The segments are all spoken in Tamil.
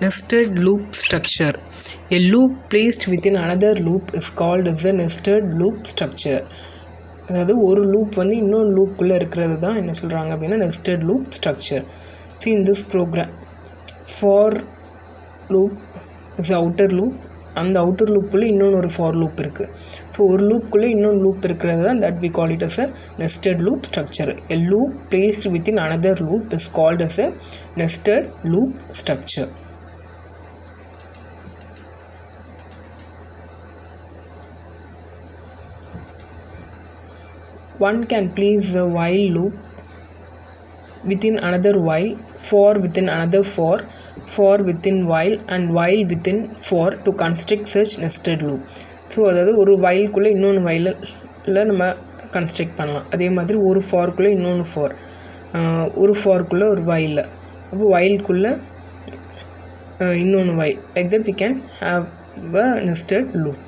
nested loop structure. A loop placed within another loop is called as a nested loop structure. அதாவது ஒரு லூப் வந்து இன்னொரு லூப்புக்குள்ளே இருக்கிறது தான் என்ன சொல்கிறாங்க அப்படின்னா nested loop structure. See in this program, for loop is outer loop. அந்த அவுட்டர் லூப்புக்குள்ளே இன்னொன்று ஒரு ஃபார் லூப் இருக்குது. ஸோ ஒரு லூப்புக்குள்ளே இன்னொன்று லூப் இருக்கிறது தான் that we call it as a nested loop structure. A loop placed within another loop is called as a nested loop structure. One can place a while loop within another while, for within another for within while and while within for to construct such nested loop. So அதாவது ஒரு whileக்குள்ளே இன்னொன்று whileல நம்ம கன்ஸ்ட்ரக்ட் பண்ணலாம். அதே மாதிரி ஒரு ஃபார்க்குள்ளே இன்னொன்று ஃபார், ஒரு ஃபார்க்குள்ளே ஒரு while, அப்போ whileக்குள்ளே இன்னொன்று while, like that we can have a nested loop.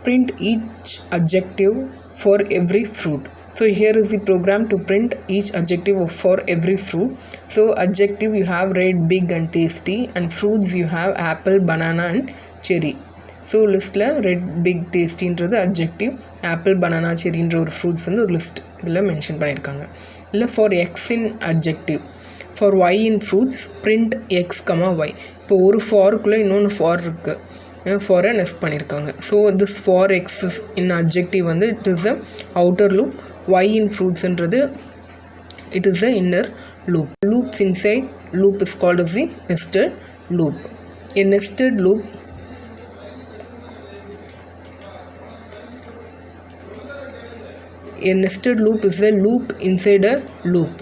Print each adjective for every fruit. So here is the program to print each adjective for every fruit. So adjective you have red, big and tasty, and fruits you have apple, banana and cherry. So list la red, big, tasty ன்றது adjective, apple, banana, cherry ன்ற ஒரு fruits வந்து ஒரு list இதில் மென்ஷன் பண்ணியிருக்காங்க. இல்லை for x in adjective, for y in fruits print x, y. இப்போ ஒரு ஃபார்க்குள்ளே இன்னொன்று ஃபார் இருக்குது, ஃபாரை நெஸ்ட் பண்ணியிருக்காங்க. So this for X in objective வந்து it is a outer loop, Y in ஃப்ரூட்ஸ்ன்றது it is a inner loop. Loops inside loop is called as the nested loop. A nested loop A nested loop is a loop inside a loop.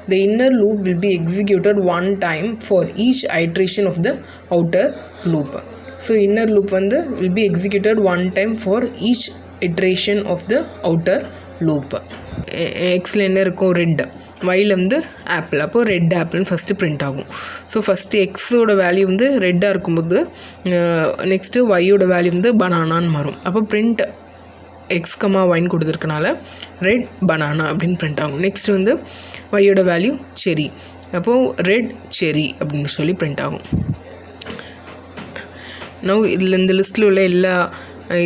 The inner loop will be executed one time for each iteration of the outer loop. So inner loop வந்து will be executed one time for each iteration of the outer loop. எக்ஸில் என்ன இருக்கும், ரெட், ஒயில் வந்து ஆப்பிள், அப்போ ரெட் ஆப்பிள்னு ஃபஸ்ட்டு பிரிண்ட் ஆகும். ஸோ ஃபஸ்ட்டு எக்ஸோட வேல்யூ வந்து ரெட்டாக இருக்கும்போது நெக்ஸ்ட்டு ஒய்யோட வேல்யூ வந்து பனானான்னு மாறும். அப்போ பிரிண்ட் எக்ஸ், ஒய்ன்னு கொடுத்துருக்கனால ரெட் பனானா அப்படின்னு பிரிண்ட் ஆகும். நெக்ஸ்ட் வந்து ஒய்யோட வேல்யூ செரி, அப்போது ரெட் செரி அப்படின்னு சொல்லி பிரிண்ட் ஆகும். நவ் இதில் இந்த லிஸ்ட்டில் உள்ள எல்லா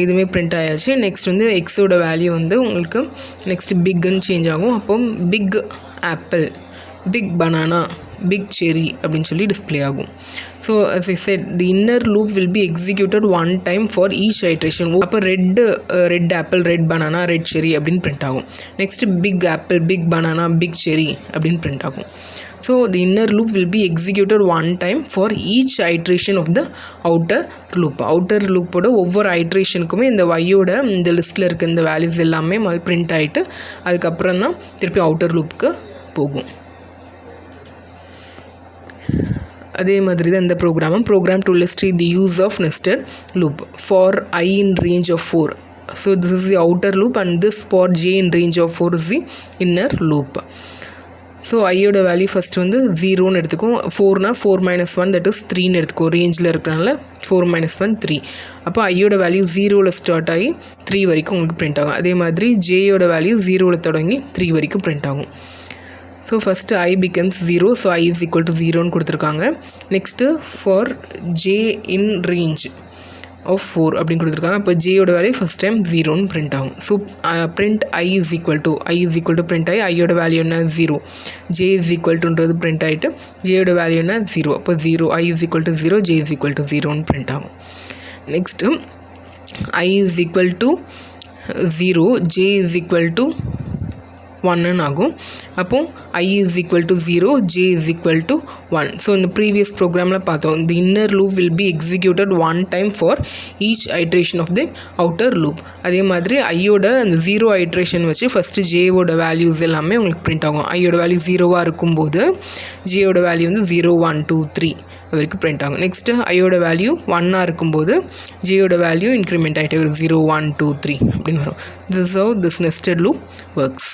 இதுவுமே பிரிண்ட் ஆயாச்சு. நெக்ஸ்ட் வந்து எக்ஸோட வேல்யூ வந்து உங்களுக்கு நெக்ஸ்ட் பிக்குன்னு சேஞ்ச் ஆகும். அப்போ big apple, big banana, big cherry அப்படின்னு சொல்லி டிஸ்பிளே ஆகும். So as I said, the inner loop will be executed one time for each iteration. அப்போ red apple, red banana, red cherry அப்படின்னு பிரிண்ட் ஆகும். Next big apple, big banana, big cherry அப்படின்னு பிரிண்ட் ஆகும். So the inner loop will be executed one time for each iteration of the outer loop. outer loop ஓட ஒவ்வொரு ஐட்ரேஷனுக்குமே இந்த ஒய்யோட இந்த லிஸ்ட்டில் இருக்க இந்த வேல்யூஸ் எல்லாமே பிரிண்ட் ஆகிட்டு அதுக்கப்புறம் தான் திருப்பி அவுட்டர் லூப்புக்கு போகும். அதே மாதிரி தான் இந்த program to illustrate the use of nested loop for I in range of 4. So this is the outer loop and this for j in range of 4 is the inner loop. So ஐயோட வேல்யூ ஃபஸ்ட்டு வந்து 0ன்னு எடுத்துக்கும். 4னா 4 - 1 தட் இஸ் 3ன்னு எடுத்துக்கும். ரேஞ்சில் இருக்கிறனால 4 - 1 3. அப்போ ஐயோட வேல்யூ 0ல் ஸ்டார்ட் ஆகி 3 வரைக்கும் உங்களுக்கு பிரிண்ட் ஆகும். அதே மாதிரி ஜேயோட வேல்யூ 0ல் தொடங்கி 3 வரைக்கும் பிரிண்ட் ஆகும். So first I becomes 0, so I is equal to 0ன்னு கொடுத்துருக்காங்க. Next for J in range of 4 அப்படின்னு கொடுத்துருக்காங்க. அப்போ ஜேயோட வேல்யூ ஃபஸ்ட் டைம் 0ன்னு பிரிண்ட் ஆகும். So print I is equal to print ஆகி ஐயோட வேல்யூ என்ன 0, ஜே இஸ் ஈக்குவல் டுன்றது பிரிண்ட் ஆகிட்டு ஜேயோட வேல்யூ என்ன 0. அப்போ 0, I is equal to 0, J is equal to 0ன்னு பிரிண்ட் ஆகும். Next I is equal to 0, J is equal to 1ன்னு ஆகும். அப்போது I is equal to 0, J is equal to 1. So இந்த ப்ரீவியஸ் ப்ரோக்ராமில் பார்த்தோம், the inner loop will be executed one time for each iteration of the outer loop. அதே மாதிரி ஐயோட அந்த 0 ஐட்ரேஷன் வச்சு ஃபஸ்ட்டு ஜேவோட வேல்யூஸ் எல்லாமே உங்களுக்கு பிரிண்ட் ஆகும். ஐயோட வேல்யூ 0வாக இருக்கும்போது ஜேயோட வேல்யூ வந்து 0 1 2 3 வரைக்கும் பிரிண்ட் ஆகும். நெக்ஸ்ட்டு ஐயோட வேல்யூ 1ஆக இருக்கும்போது ஜேயோட வேல்யூ இன்க்ரிமெண்ட் ஆகிட்டே வரும், 0 1 2 3 அப்படின்னு வரும். This is how this nested loop works.